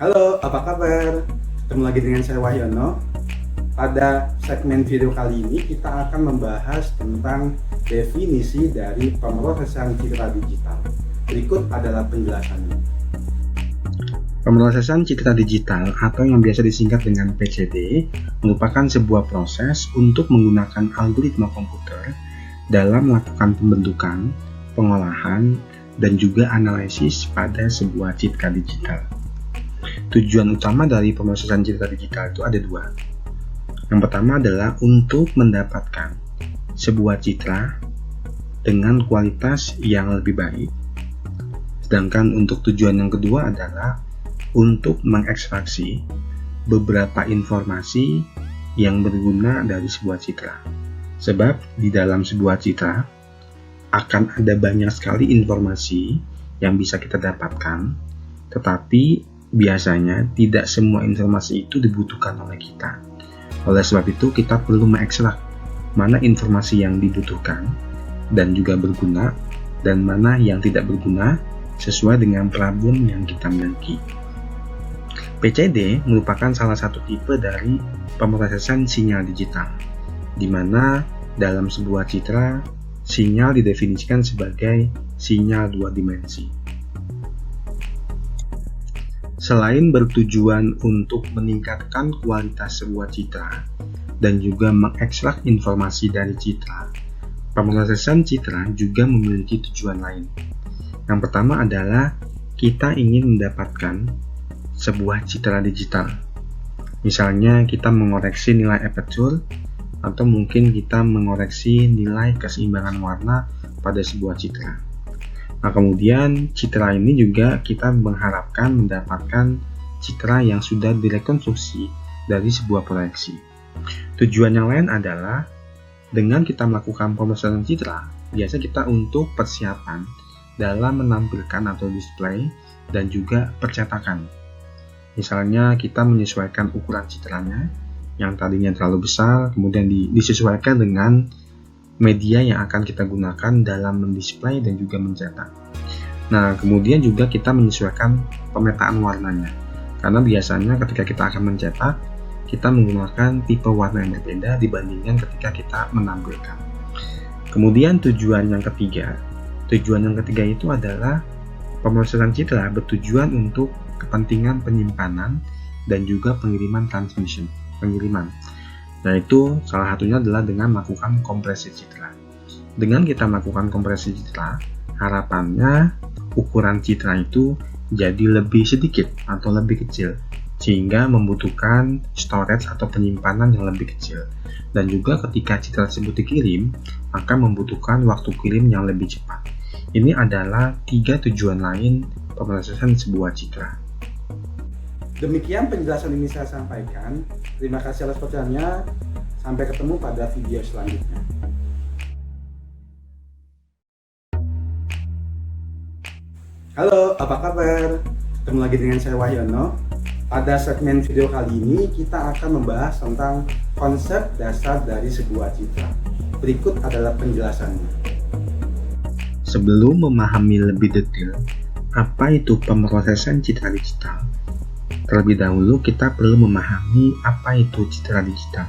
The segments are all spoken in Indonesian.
Halo, apa kabar? Ketemu lagi dengan saya Wahyono. Pada segmen video kali ini kita akan membahas tentang definisi dari pemrosesan citra digital. Berikut adalah penjelasannya. Pemrosesan citra digital atau yang biasa disingkat dengan PCD merupakan sebuah proses untuk menggunakan algoritma komputer dalam melakukan pembentukan, pengolahan, dan juga analisis pada sebuah citra digital. Tujuan utama dari pemrosesan citra digital itu ada dua. Yang pertama adalah untuk mendapatkan sebuah citra dengan kualitas yang lebih baik. Sedangkan untuk tujuan yang kedua adalah untuk mengekstraksi beberapa informasi yang berguna dari sebuah citra. Sebab di dalam sebuah citra akan ada banyak sekali informasi yang bisa kita dapatkan, tetapi biasanya tidak semua informasi itu dibutuhkan oleh kita. Oleh sebab itu kita perlu mengekstrak mana informasi yang dibutuhkan dan juga berguna, dan mana yang tidak berguna sesuai dengan problem yang kita miliki. PCD merupakan salah satu tipe dari pemrosesan sinyal digital, di mana dalam sebuah citra, sinyal didefinisikan sebagai sinyal dua dimensi. Selain bertujuan untuk meningkatkan kualitas sebuah citra dan juga mengekstrak informasi dari citra, pemrosesan citra juga memiliki tujuan lain. Yang pertama adalah kita ingin mendapatkan sebuah citra digital. Misalnya kita mengoreksi nilai aperture, atau mungkin kita mengoreksi nilai keseimbangan warna pada sebuah citra. Nah, kemudian citra ini juga kita mengharapkan mendapatkan citra yang sudah direkonstruksi dari sebuah proyeksi. Tujuan yang lain adalah dengan kita melakukan pemrosesan citra, biasa kita untuk persiapan dalam menampilkan atau display dan juga percetakan. Misalnya kita menyesuaikan ukuran citranya yang tadinya terlalu besar, kemudian disesuaikan dengan media yang akan kita gunakan dalam mendisplay dan juga mencetak. Nah, kemudian juga kita menyesuaikan pemetaan warnanya, karena biasanya ketika kita akan mencetak, kita menggunakan tipe warna yang berbeda dibandingkan ketika kita menampilkan. Kemudian tujuan yang ketiga itu adalah pemrosesan citra bertujuan untuk kepentingan penyimpanan dan juga pengiriman pengiriman. Nah, itu salah satunya adalah dengan melakukan kompresi citra. Dengan kita melakukan kompresi citra, harapannya ukuran citra itu jadi lebih sedikit atau lebih kecil, sehingga membutuhkan storage atau penyimpanan yang lebih kecil. Dan juga ketika citra tersebut dikirim, maka membutuhkan waktu kirim yang lebih cepat. Ini adalah 3 tujuan lain pemrosesan sebuah citra. Demikian penjelasan ini saya sampaikan. Terima kasih atas perhatiannya. Sampai ketemu pada video selanjutnya. Halo, apa kabar? Ketemu lagi dengan saya Wahyono. Pada segmen video kali ini kita akan membahas tentang konsep dasar dari sebuah citra. Berikut adalah penjelasannya. Sebelum memahami lebih detail apa itu pemrosesan citra digital, terlebih dahulu kita perlu memahami apa itu citra digital.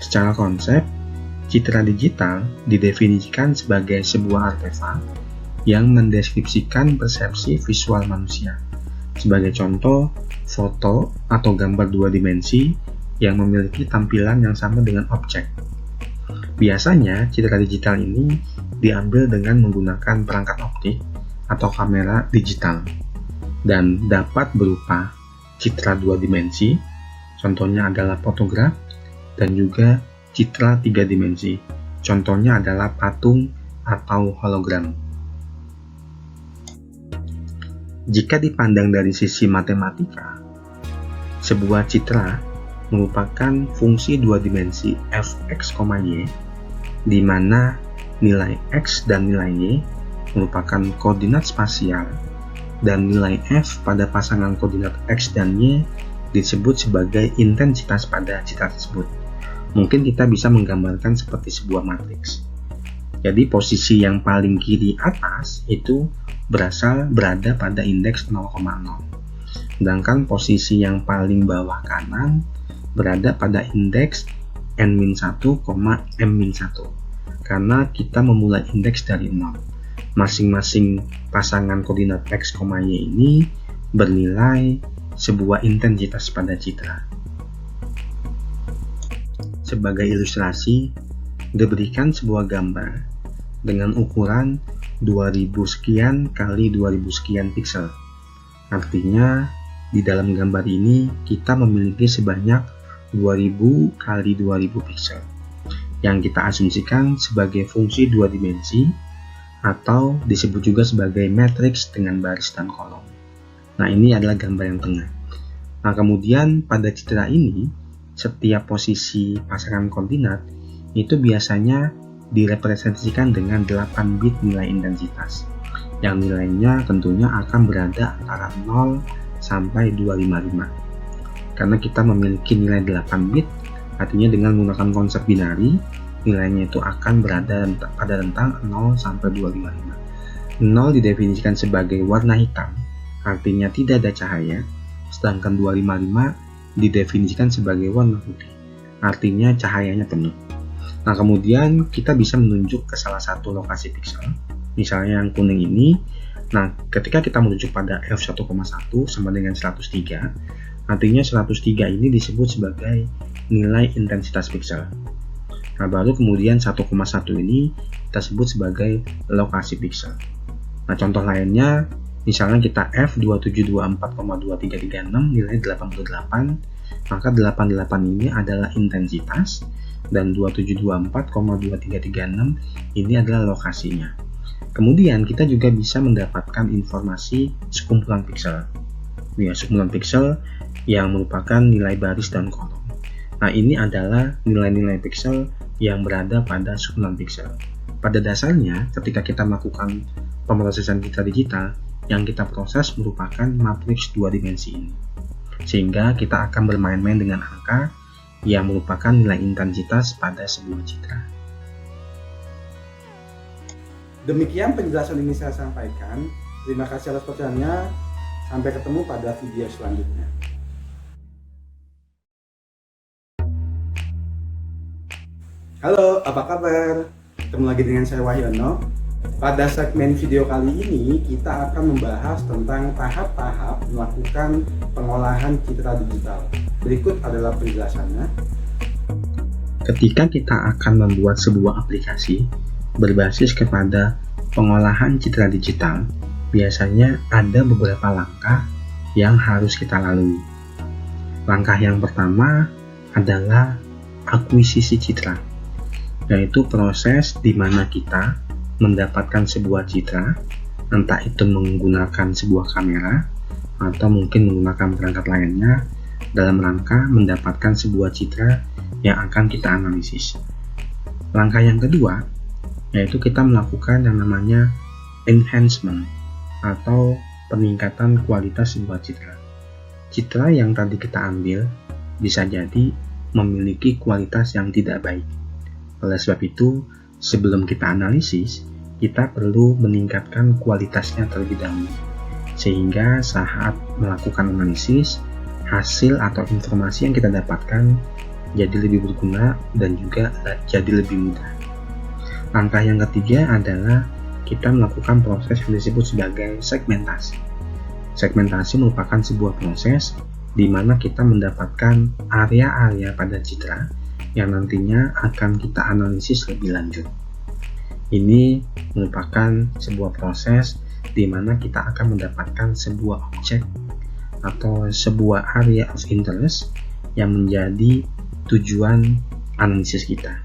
Secara konsep, citra digital didefinisikan sebagai sebuah artefak yang mendeskripsikan persepsi visual manusia. Sebagai contoh, foto atau gambar dua dimensi yang memiliki tampilan yang sama dengan objek. Biasanya, citra digital ini diambil dengan menggunakan perangkat optik atau kamera digital dan dapat berupa citra dua dimensi, contohnya adalah fotograf, dan juga citra tiga dimensi, contohnya adalah patung atau hologram. Jika dipandang dari sisi matematika, sebuah citra merupakan fungsi dua dimensi fx, y, di mana nilai x dan nilai y merupakan koordinat spasial, dan nilai f pada pasangan koordinat x dan y disebut sebagai intensitas pada citra tersebut. Mungkin kita bisa menggambarkan seperti sebuah matriks. Jadi posisi yang paling kiri atas itu berada pada indeks 0,0. sedangkan posisi yang paling bawah kanan berada pada indeks n-1, m-1 karena kita memulai indeks dari 0. Masing-masing pasangan koordinat x, y ini bernilai sebuah intensitas pada citra. Sebagai ilustrasi, diberikan sebuah gambar dengan ukuran 2000 sekian kali 2000 sekian piksel. Artinya, di dalam gambar ini kita memiliki sebanyak 2000 kali 2000 piksel yang kita asumsikan sebagai fungsi dua dimensi atau disebut juga sebagai matriks dengan baris dan kolom. Nah, ini adalah gambar yang tengah. Nah, kemudian pada citra ini, setiap posisi pasangan koordinat itu biasanya direpresentasikan dengan 8 bit nilai intensitas, yang nilainya tentunya akan berada antara 0 sampai 255. Karena kita memiliki nilai 8 bit, artinya dengan menggunakan konsep binari, nilainya itu akan berada pada rentang 0 sampai 255. 0 didefinisikan sebagai warna hitam, artinya tidak ada cahaya, sedangkan 255 didefinisikan sebagai warna putih, artinya cahayanya penuh. Nah, kemudian kita bisa menunjuk ke salah satu lokasi piksel, misalnya yang kuning ini. Nah, ketika kita menuju pada f1,1 sama dengan 103, artinya 103 ini disebut sebagai nilai intensitas piksel. Nah, baru kemudian 1,1 ini kita sebut sebagai lokasi piksel. Nah, contoh lainnya, misalnya kita f2724,2336 nilai 88, maka 88 ini adalah intensitas, dan 2724,2336 ini adalah lokasinya. Kemudian kita juga bisa mendapatkan informasi sekumpulan piksel. Ya, sekumpulan piksel yang merupakan nilai baris dan kolom. Nah, ini adalah nilai-nilai piksel yang berada pada sekumpulan piksel. Pada dasarnya, ketika kita melakukan pemrosesan citra digital, yang kita proses merupakan matriks dua dimensi ini. Sehingga kita akan bermain-main dengan angka yang merupakan nilai intensitas pada sebuah citra. Demikian penjelasan ini saya sampaikan. Terima kasih atas perhatiannya. Sampai ketemu pada video selanjutnya. Halo, apa kabar? Ketemu lagi dengan saya Wahyono. Pada segmen video kali ini kita akan membahas tentang tahap-tahap melakukan pengolahan citra digital. Berikut adalah penjelasannya. Ketika kita akan membuat sebuah aplikasi berbasis kepada pengolahan citra digital, biasanya ada beberapa langkah yang harus kita lalui. Langkah yang pertama adalah akuisisi citra, yaitu proses di mana kita mendapatkan sebuah citra, entah itu menggunakan sebuah kamera atau mungkin menggunakan perangkat lainnya dalam rangka mendapatkan sebuah citra yang akan kita analisis. Langkah yang kedua yaitu kita melakukan yang namanya enhancement atau peningkatan kualitas sebuah citra. Citra yang tadi kita ambil bisa jadi memiliki kualitas yang tidak baik. Oleh sebab itu, sebelum kita analisis, kita perlu meningkatkan kualitasnya terlebih dahulu, sehingga saat melakukan analisis, hasil atau informasi yang kita dapatkan jadi lebih berguna dan juga jadi lebih mudah. Langkah yang ketiga adalah kita melakukan proses yang disebut sebagai segmentasi. Segmentasi merupakan sebuah proses di mana kita mendapatkan area-area pada citra yang nantinya akan kita analisis lebih lanjut. Ini merupakan sebuah proses di mana kita akan mendapatkan sebuah objek atau sebuah area of interest yang menjadi tujuan analisis kita.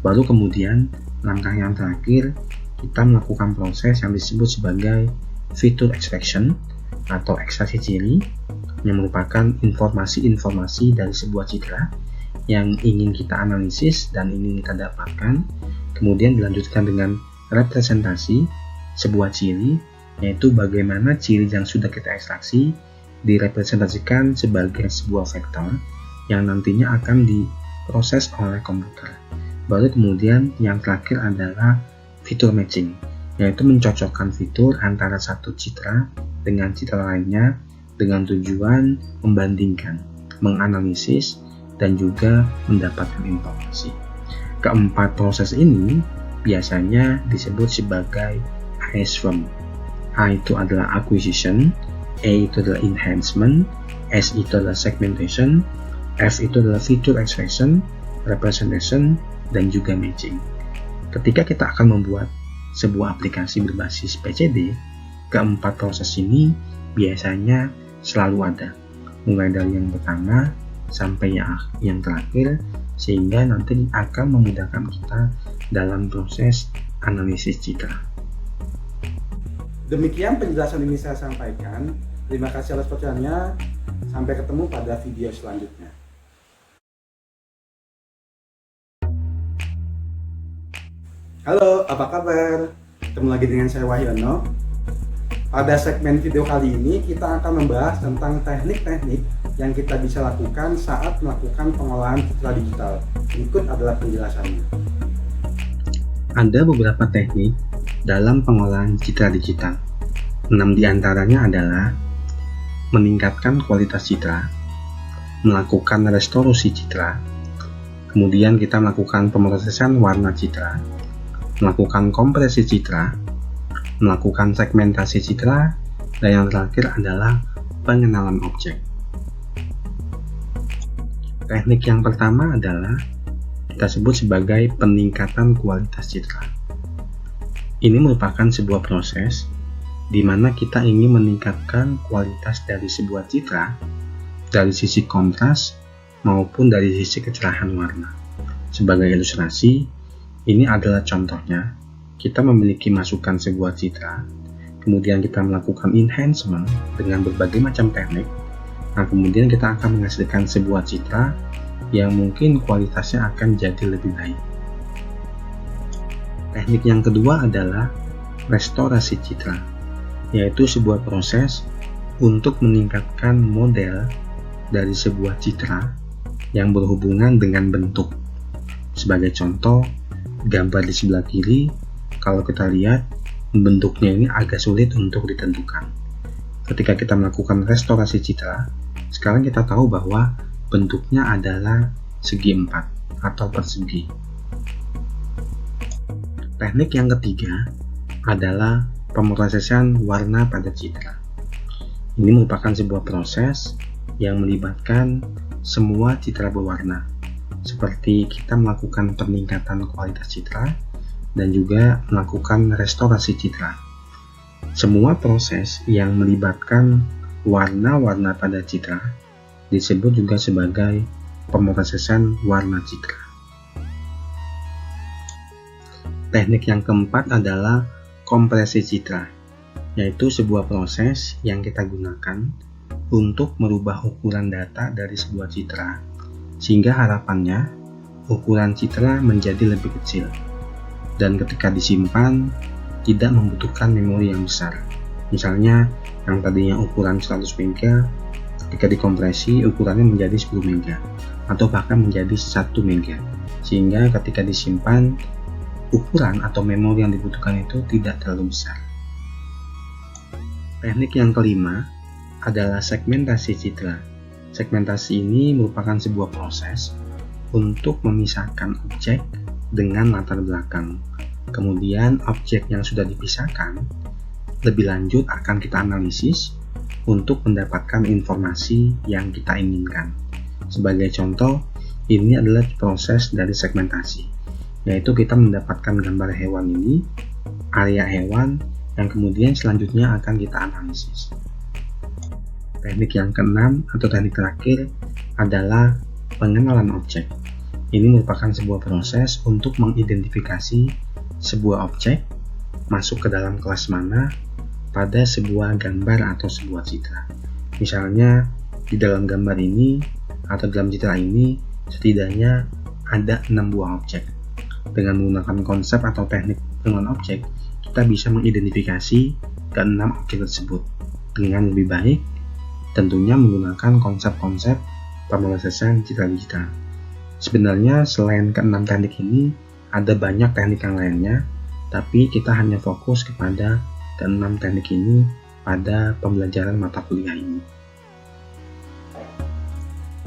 Baru kemudian langkah yang terakhir, kita melakukan proses yang disebut sebagai feature extraction atau ekstraksi ciri, yang merupakan informasi-informasi dari sebuah citra yang ingin kita analisis dan ingin kita dapatkan, kemudian dilanjutkan dengan representasi sebuah ciri, yaitu bagaimana ciri yang sudah kita ekstraksi direpresentasikan sebagai sebuah vektor yang nantinya akan diproses oleh komputer. Baru kemudian yang terakhir adalah fitur matching, yaitu mencocokkan fitur antara satu citra dengan citra lainnya dengan tujuan membandingkan, menganalisis, dan juga mendapatkan informasi. Keempat proses ini biasanya disebut sebagai ASFM. A itu adalah acquisition, E itu adalah enhancement, S itu adalah segmentation, F itu adalah feature extraction, representation, dan juga matching. Ketika kita akan membuat sebuah aplikasi berbasis PCD, keempat proses ini biasanya selalu ada, mulai dari yang pertama sampai yang terakhir, sehingga nanti akan memudahkan kita dalam proses analisis citra. Demikian penjelasan ini saya sampaikan. Terima kasih atas perhatiannya. Sampai ketemu pada video selanjutnya. Halo, apa kabar? Ketemu lagi dengan saya Wahyono. Pada segmen video kali ini kita akan membahas tentang teknik-teknik yang kita bisa lakukan saat melakukan pengolahan citra digital. Berikut adalah penjelasannya. Ada beberapa teknik dalam pengolahan citra digital. 6 diantaranya adalah meningkatkan kualitas citra, melakukan restorasi citra, kemudian kita melakukan pemrosesan warna citra, melakukan kompresi citra, melakukan segmentasi citra, dan yang terakhir adalah pengenalan objek. Teknik yang pertama adalah kita sebut sebagai peningkatan kualitas citra. Ini merupakan sebuah proses di mana kita ingin meningkatkan kualitas dari sebuah citra dari sisi kontras maupun dari sisi kecerahan warna. Sebagai ilustrasi, ini adalah contohnya. Kita memiliki masukan sebuah citra, kemudian kita melakukan enhancement dengan berbagai macam teknik. Nah, kemudian kita akan menghasilkan sebuah citra yang mungkin kualitasnya akan jadi lebih baik. Teknik yang kedua adalah restorasi citra, yaitu sebuah proses untuk meningkatkan model dari sebuah citra yang berhubungan dengan bentuk. Sebagai contoh, gambar di sebelah kiri, kalau kita lihat bentuknya ini agak sulit untuk ditentukan. Ketika kita melakukan restorasi citra, sekarang kita tahu bahwa bentuknya adalah segi 4 atau persegi. Teknik yang ketiga adalah pemrosesan warna pada citra. Ini merupakan sebuah proses yang melibatkan semua citra berwarna, seperti kita melakukan peningkatan kualitas citra dan juga melakukan restorasi citra. Semua proses yang melibatkan warna-warna pada citra disebut juga sebagai pemrosesan warna citra. Teknik yang keempat adalah kompresi citra, yaitu sebuah proses yang kita gunakan untuk merubah ukuran data dari sebuah citra, sehingga harapannya ukuran citra menjadi lebih kecil, dan ketika disimpan tidak membutuhkan memori yang besar. Misalnya yang tadinya ukuran 100 MB, ketika dikompresi ukurannya menjadi 10 MB, atau bahkan menjadi 1 MB, sehingga ketika disimpan ukuran atau memori yang dibutuhkan itu tidak terlalu besar. Teknik yang kelima adalah segmentasi citra. Segmentasi ini merupakan sebuah proses untuk memisahkan objek dengan latar belakang. Kemudian objek yang sudah dipisahkan lebih lanjut akan kita analisis untuk mendapatkan informasi yang kita inginkan. Sebagai contoh, ini adalah proses dari segmentasi, yaitu kita mendapatkan gambar hewan ini, area hewan, yang kemudian selanjutnya akan kita analisis. Teknik yang keenam atau teknik terakhir adalah pengenalan objek. Ini merupakan sebuah proses untuk mengidentifikasi sebuah objek masuk ke dalam kelas mana pada sebuah gambar atau sebuah citra. Misalnya di dalam gambar ini atau dalam citra ini setidaknya ada 6 buah objek. Dengan menggunakan konsep atau teknik pengenalan objek, kita bisa mengidentifikasi ke-6 objek tersebut dengan lebih baik, tentunya menggunakan konsep-konsep pemrosesan citra digital. Sebenarnya selain ke-6 teknik ini, ada banyak teknik yang lainnya, tapi kita hanya fokus kepada ke-6 teknik ini pada pembelajaran mata kuliah ini.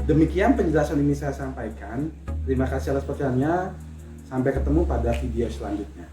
Demikian penjelasan ini saya sampaikan. Terima kasih atas perhatiannya. Sampai ketemu pada video selanjutnya.